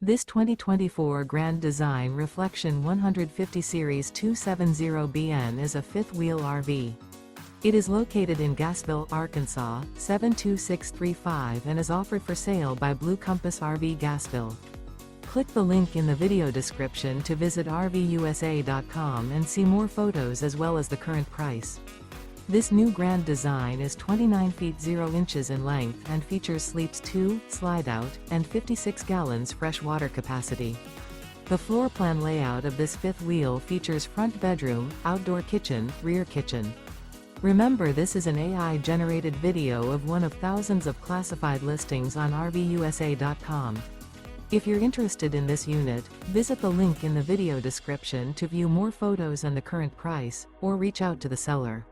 This 2024 Grand Design Reflection 150 Series 270BN is a fifth-wheel RV. It is located in Gassville, Arkansas, 72635 and is offered for sale by Blue Compass RV Gassville. Click the link in the video description to visit RVUSA.com and see more photos as well as the current price. This new Grand Design is 29 feet 0 inches in length and features sleeps 2, slide-out, and 56 gallons fresh water capacity. The floor plan layout of this fifth wheel features front bedroom, outdoor kitchen, rear kitchen. Remember, this is an AI-generated video of one of thousands of classified listings on RVUSA.com. If you're interested in this unit, visit the link in the video description to view more photos and the current price, or reach out to the seller.